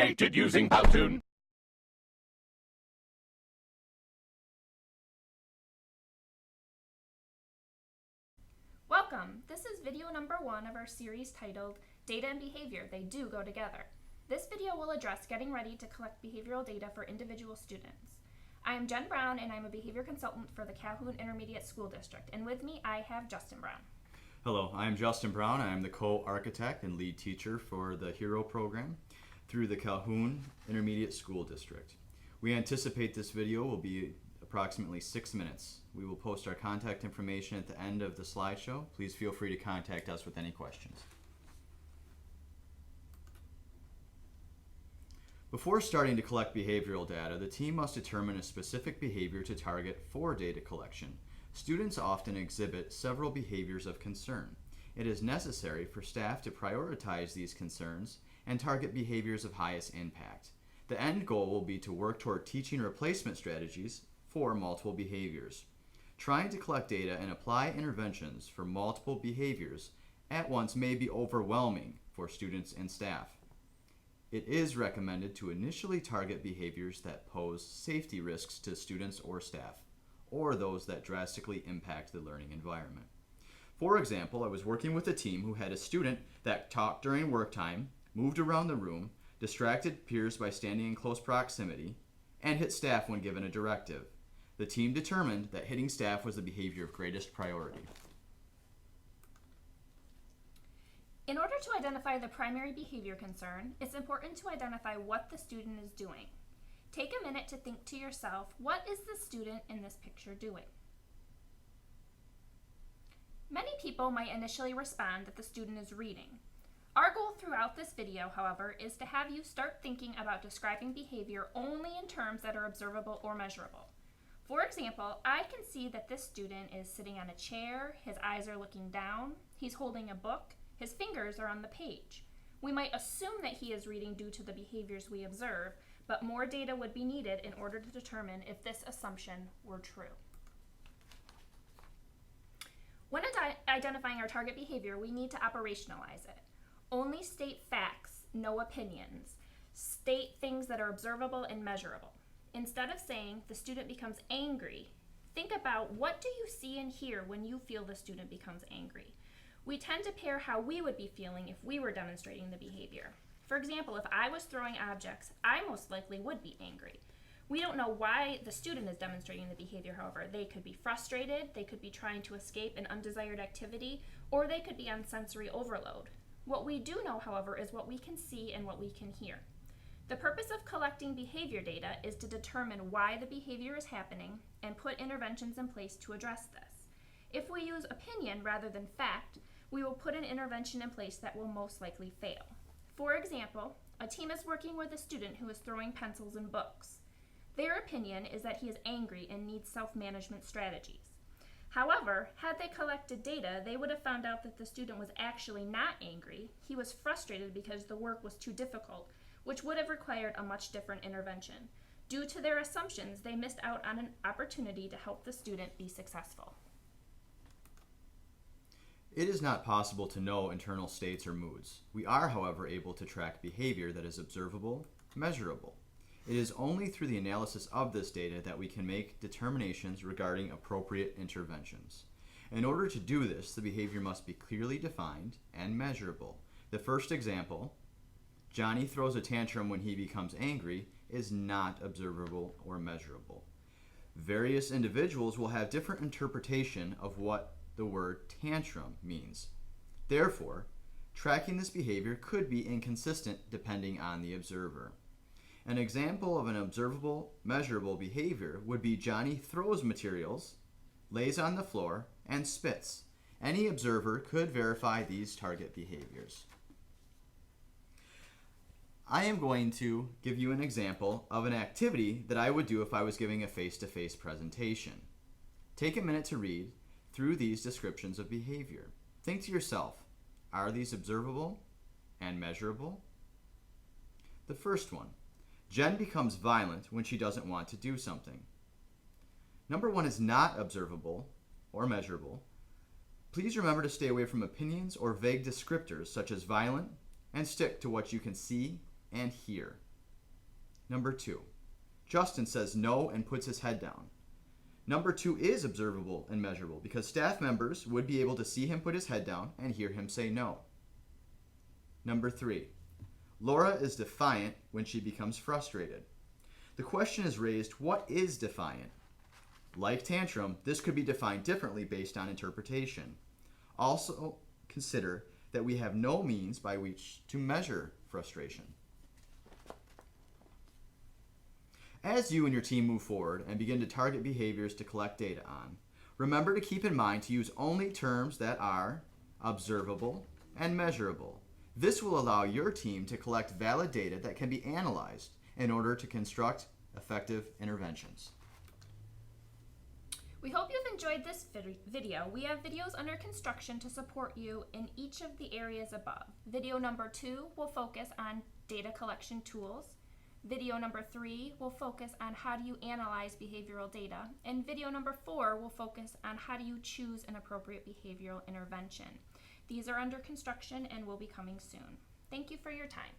created using Calhoun. Welcome! This is video number 1 of our series titled Data and Behavior, They Do Go Together. This video will address getting ready to collect behavioral data for individual students. I am Jen Brown and I'm a behavior consultant for the Calhoun Intermediate School District, and with me I have Justin Brown. Hello, I am Justin Brown. I am the co-architect and lead teacher for the HERO program through the Calhoun Intermediate School District. We anticipate this video will be approximately 6 minutes. We will post our contact information at the end of the slideshow. Please feel free to contact us with any questions. Before starting to collect behavioral data, the team must determine a specific behavior to target for data collection. Students often exhibit several behaviors of concern. It is necessary for staff to prioritize these concerns and target behaviors of highest impact. The end goal will be to work toward teaching replacement strategies for multiple behaviors. Trying to collect data and apply interventions for multiple behaviors at once may be overwhelming for students and staff. It is recommended to initially target behaviors that pose safety risks to students or staff, or those that drastically impact the learning environment. For example, I was working with a team who had a student that talked during work time, moved around the room, distracted peers by standing in close proximity, and hit staff when given a directive. The team determined that hitting staff was the behavior of greatest priority. In order to identify the primary behavior concern, it's important to identify what the student is doing. Take a minute to think to yourself, what is the student in this picture doing? Many people might initially respond that the student is reading. Our goal throughout this video, however, is to have you start thinking about describing behavior only in terms that are observable or measurable. For example, I can see that this student is sitting on a chair, his eyes are looking down, he's holding a book, his fingers are on the page. We might assume that he is reading due to the behaviors we observe, but more data would be needed in order to determine if this assumption were true. When identifying our target behavior, we need to operationalize it. Only state facts, no opinions. State things that are observable and measurable. Instead of saying the student becomes angry, think about what do you see and hear when you feel the student becomes angry. We tend to pair how we would be feeling if we were demonstrating the behavior. For example, if I was throwing objects, I most likely would be angry. We don't know why the student is demonstrating the behavior, however. They could be frustrated, they could be trying to escape an undesired activity, or they could be on sensory overload. What we do know, however, is what we can see and what we can hear. The purpose of collecting behavior data is to determine why the behavior is happening and put interventions in place to address this. If we use opinion rather than fact, we will put an intervention in place that will most likely fail. For example, a team is working with a student who is throwing pencils and books. Their opinion is that he is angry and needs self-management strategies. However, had they collected data, they would have found out that the student was actually not angry. He was frustrated because the work was too difficult, which would have required a much different intervention. Due to their assumptions, they missed out on an opportunity to help the student be successful. It is not possible to know internal states or moods. We are, however, able to track behavior that is observable, measurable. It is only through the analysis of this data that we can make determinations regarding appropriate interventions. In order to do this, the behavior must be clearly defined and measurable. The first example, Johnny throws a tantrum when he becomes angry, is not observable or measurable. Various individuals will have different interpretation of what the word tantrum means. Therefore, tracking this behavior could be inconsistent depending on the observer. An example of an observable, measurable behavior would be Johnny throws materials, lays on the floor, and spits. Any observer could verify these target behaviors. I am going to give you an example of an activity that I would do if I was giving a face-to-face presentation. Take a minute to read through these descriptions of behavior. Think to yourself, are these observable and measurable? The first one, Jen becomes violent when she doesn't want to do something. Number 1 is not observable or measurable. Please remember to stay away from opinions or vague descriptors such as violent and stick to what you can see and hear. Number 2. Justin says no and puts his head down. Number 2 is observable and measurable because staff members would be able to see him put his head down and hear him say no. Number 3. Laura is defiant when she becomes frustrated. The question is raised, what is defiant? Like tantrum, this could be defined differently based on interpretation. Also consider that we have no means by which to measure frustration. As you and your team move forward and begin to target behaviors to collect data on, remember to keep in mind to use only terms that are observable and measurable. This will allow your team to collect valid data that can be analyzed in order to construct effective interventions. We hope you've enjoyed this video. We have videos under construction to support you in each of the areas above. Video number 2 will focus on data collection tools. Video number 3 will focus on how do you analyze behavioral data. And video number 4 will focus on how do you choose an appropriate behavioral intervention. These are under construction and will be coming soon. Thank you for your time.